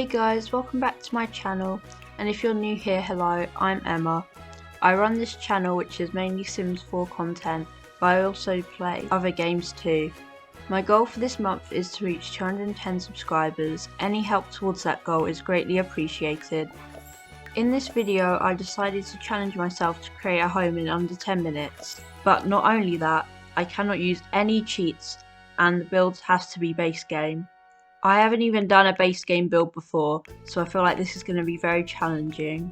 guys, welcome back to my channel, and if you're new here, hello, I'm Emma. I run this channel which is mainly Sims 4 content, but I also play other games too. My goal for this month is to reach 210 subscribers. Any help towards that goal is greatly appreciated. In this video I decided to challenge myself to create a home in under 10 minutes, but not only that, I cannot use any cheats and the build has to be base game. I haven't even done a base game build before, so I feel like this is going to be very challenging.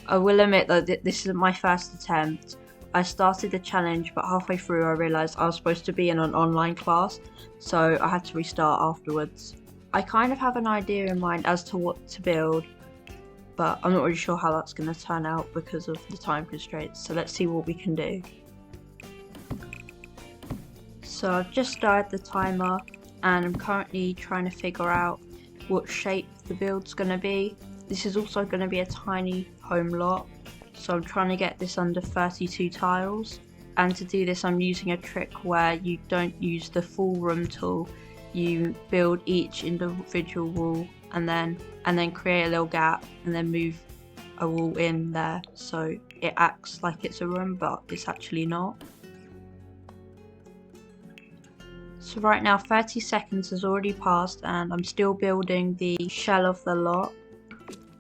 I will admit though that this is my first attempt. I started the challenge, but halfway through I realised I was supposed to be in an online class, so I had to restart afterwards. I kind of have an idea in mind as to what to build, but I'm not really sure how that's going to turn out because of the time constraints, so let's see what we can do. So I've just started the timer, and I'm currently trying to figure out what shape the build's going to be. This is also going to be a tiny home lot, so I'm trying to get this under 32 tiles. And to do this I'm using a trick where you don't use the full room tool, you build each individual wall and then create a little gap and then move a wall in there, so it acts like it's a room but it's actually not. So right now 30 seconds has already passed and I'm still building the shell of the lot.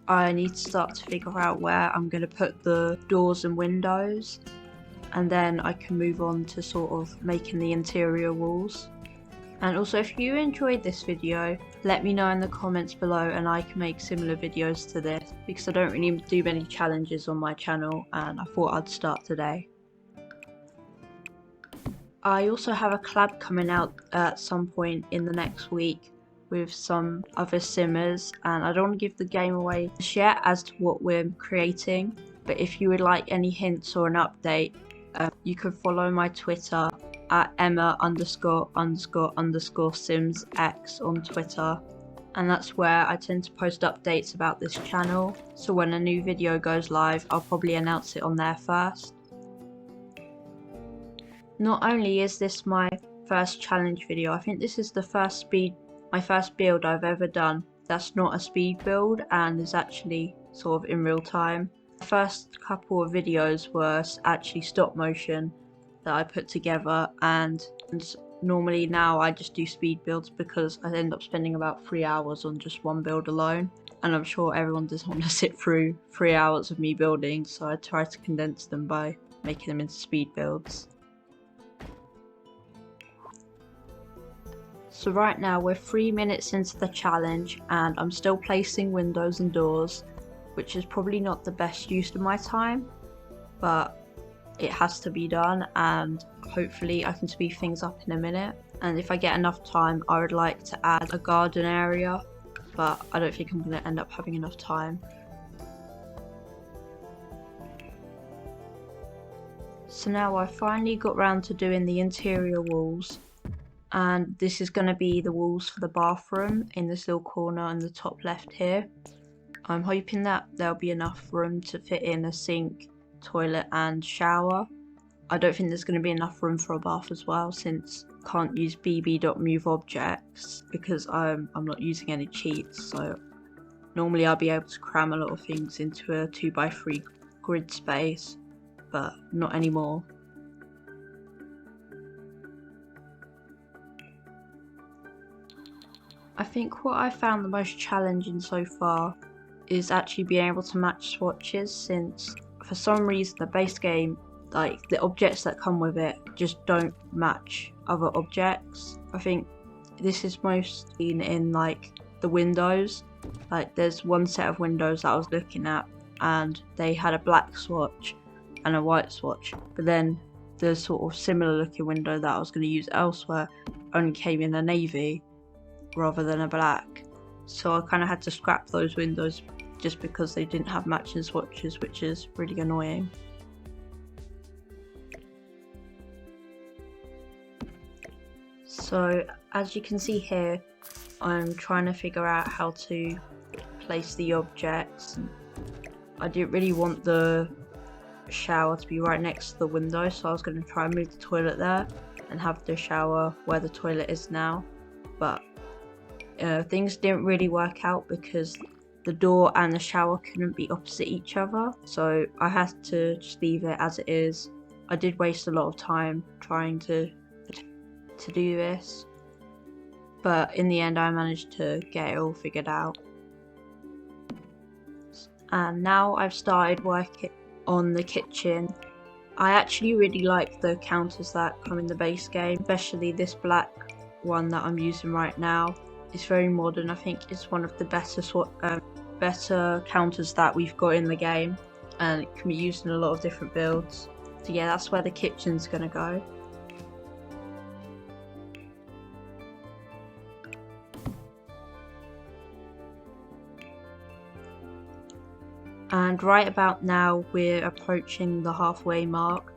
I need to start to figure out where I'm going to put the doors and windows, and then I can move on to sort of making the interior walls. And also, if you enjoyed this video, let me know in the comments below and I can make similar videos to this, because I don't really do many challenges on my channel and I thought I'd start today. I also have a collab coming out at some point in the next week with some other simmers, and I don't want to give the game away just yet as to what we're creating, but if you would like any hints or an update, you can follow my Twitter at Emma____SimsX on Twitter, and that's where I tend to post updates about this channel, so when a new video goes live I'll probably announce it on there first. Not only is this my first challenge video, I think this is the my first build I've ever done that's not a speed build and is actually sort of in real time. The first couple of videos were actually stop motion that I put together, and normally now I just do speed builds because I end up spending about 3 hours on just one build alone, and I'm sure everyone doesn't want to sit through 3 hours of me building, so I try to condense them by making them into speed builds. So right now we're 3 minutes into the challenge and I'm still placing windows and doors, which is probably not the best use of my time, but it has to be done, and hopefully I can speed things up in a minute. And if I get enough time I would like to add a garden area, but I don't think I'm going to end up having enough time. So now I finally got round to doing the interior walls, and this is going to be the walls for the bathroom in this little corner in the top left here. I'm hoping that there'll be enough room to fit in a sink, toilet and shower. I don't think there's going to be enough room for a bath as well, since I can't use bb.moveObjects because I'm not using any cheats, so normally I'll be able to cram a lot of things into a 2x3 grid space, but not anymore. I think what I found the most challenging so far is actually being able to match swatches, since for some reason the base game, like the objects that come with it, just don't match other objects. I think this is most in like the windows. Like there's one set of windows that I was looking at and they had a black swatch and a white swatch, but then the sort of similar looking window that I was going to use elsewhere only came in a navy rather than a black, so I kind of had to scrap those windows just because they didn't have matching swatches, which is really annoying. So as you can see here, I'm trying to figure out how to place the objects. I didn't really want the shower to be right next to the window, so I was going to try and move the toilet there and have the shower where the toilet is now, but things didn't really work out because the door and the shower couldn't be opposite each other, so I had to just leave it as it is. I did waste a lot of time trying to do this, but in the end I managed to get it all figured out. And now I've started working on the kitchen. I actually really like the counters that come in the base game, especially this black one that I'm using right now. It's very modern. I think it's one of the better counters that we've got in the game, and it can be used in a lot of different builds. So yeah, that's where the kitchen's gonna go. And right about now we're approaching the halfway mark,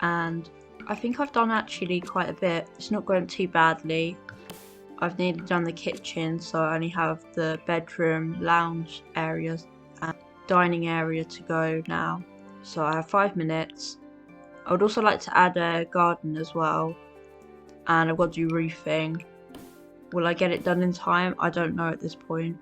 and I think I've done actually quite a bit. It's not going too badly. I've nearly done the kitchen, so I only have the bedroom, lounge areas and dining area to go now. So I have 5 minutes. I would also like to add a garden as well, and I've got to do roofing. Will I get it done in time? I don't know at this point.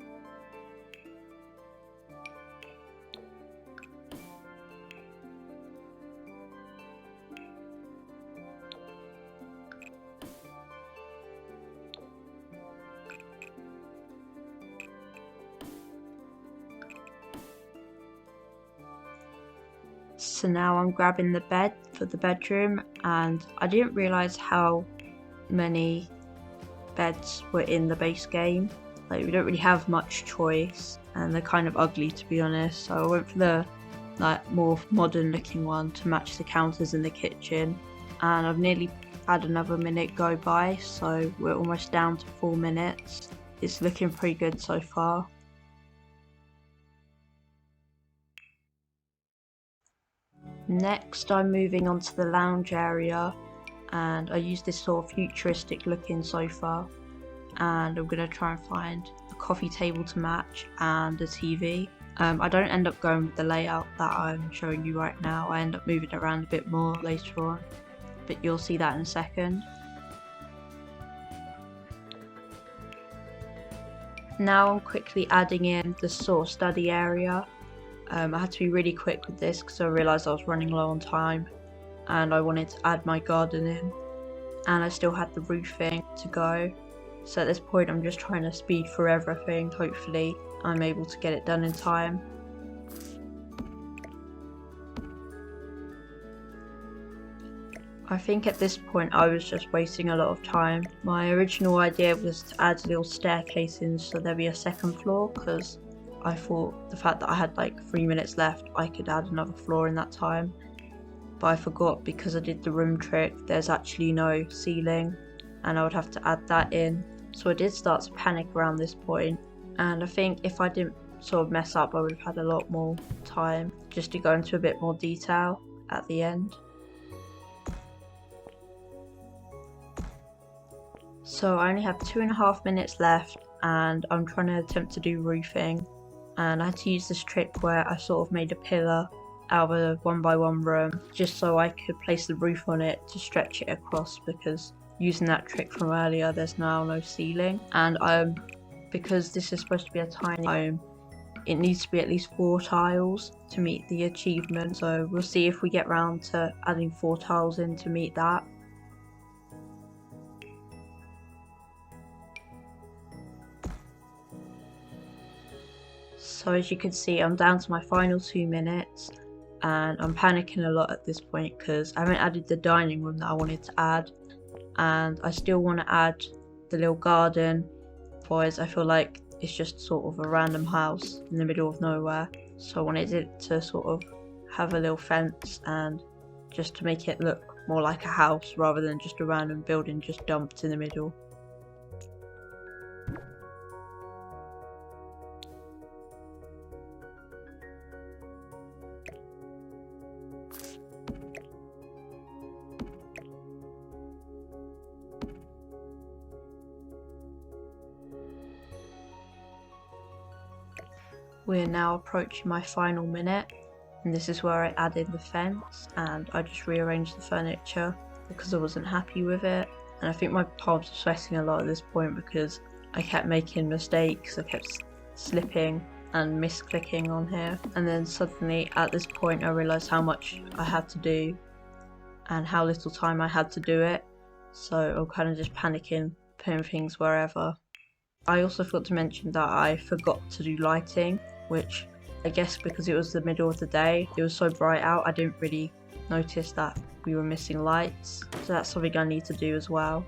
So now I'm grabbing the bed for the bedroom, and I didn't realise how many beds were in the base game. Like, we don't really have much choice, and they're kind of ugly to be honest, so I went for the more modern looking one to match the counters in the kitchen. And I've nearly had another minute go by, so we're almost down to 4 minutes. It's looking pretty good so far. Next I'm moving on to the lounge area, and I use this sort of futuristic looking sofa, and I'm going to try and find a coffee table to match and a TV. I don't end up going with the layout that I'm showing you right now. I end up moving around a bit more later on, but you'll see that in a second. Now I'm quickly adding in the sort of study area. I had to be really quick with this because I realised I was running low on time, and I wanted to add my garden in, and I still had the roofing to go. So at this point I'm just trying to speed through everything. Hopefully I'm able to get it done in time. I think at this point I was just wasting a lot of time. My original idea was to add a little staircase in so there'd be a second floor, because I thought the fact that I had like 3 minutes left, I could add another floor in that time. But I forgot, because I did the room trick, there's actually no ceiling, and I would have to add that in. So I did start to panic around this point, and I think if I didn't sort of mess up, I would have had a lot more time just to go into a bit more detail at the end. So I only have 2.5 minutes left, and I'm trying to attempt to do roofing. And I had to use this trick where I sort of made a pillar out of a 1x1 room just so I could place the roof on it to stretch it across, because using that trick from earlier there's now no ceiling. And because this is supposed to be a tiny home, it needs to be at least 4 tiles to meet the achievement. So we'll see if we get round to adding 4 tiles in to meet that. So as you can see, I'm down to my final 2 minutes, and I'm panicking a lot at this point because I haven't added the dining room that I wanted to add, and I still want to add the little garden, otherwise I feel like it's just sort of a random house in the middle of nowhere. So I wanted it to sort of have a little fence, and just to make it look more like a house rather than just a random building just dumped in the middle. We're now approaching my final minute, and this is where I added the fence, and I just rearranged the furniture because I wasn't happy with it. And I think my palms were sweating a lot at this point because I kept making mistakes, I kept slipping, and misclicking on here, and then suddenly at this point I realised how much I had to do and how little time I had to do it, so I'm kind of just panicking, putting things wherever. I also forgot to mention that I forgot to do lighting, which I guess because it was the middle of the day, it was so bright out, I didn't really notice that we were missing lights, so that's something I need to do as well.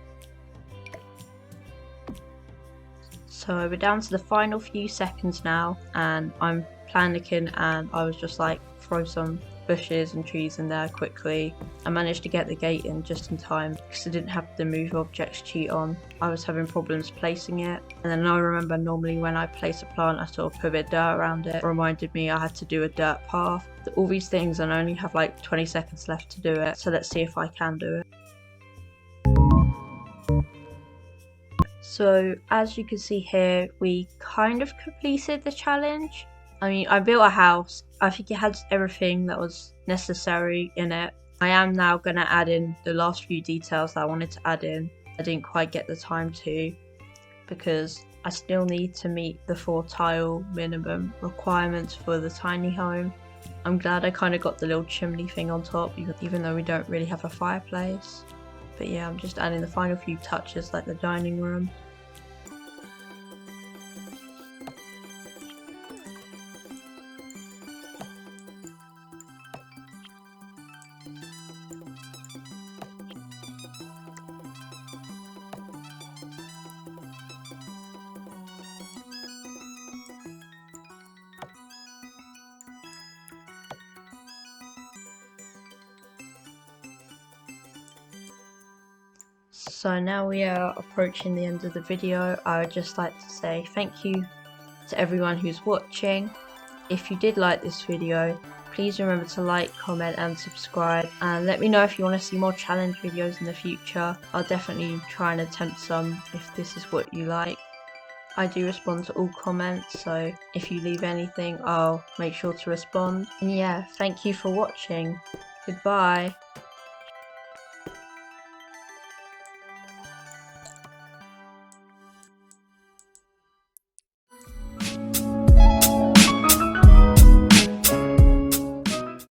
So we're down to the final few seconds now, and I'm panicking, and I was just like, throw some bushes and trees in there quickly. I managed to get the gate in just in time because I didn't have the move objects cheat on. I was having problems placing it, and then I remember normally when I place a plant I sort of put a bit of dirt around it. It reminded me I had to do a dirt path. All these things, and I only have like 20 seconds left to do it, so let's see if I can do it. So as you can see here, we kind of completed the challenge. I mean, I built a house. I think it had everything that was necessary in it. I am now going to add in the last few details that I wanted to add in. I didn't quite get the time to, because I still need to meet the 4 tile minimum requirements for the tiny home. I'm glad I kind of got the little chimney thing on top, even though we don't really have a fireplace. But yeah, I'm just adding the final few touches like the dining room. So now we are approaching the end of the video. I would just like to say thank you to everyone who's watching. If you did like this video, please remember to like, comment and subscribe, and let me know if you want to see more challenge videos in the future. I'll definitely try and attempt some if this is what you like. I do respond to all comments, so if you leave anything I'll make sure to respond. And yeah, thank you for watching. Goodbye.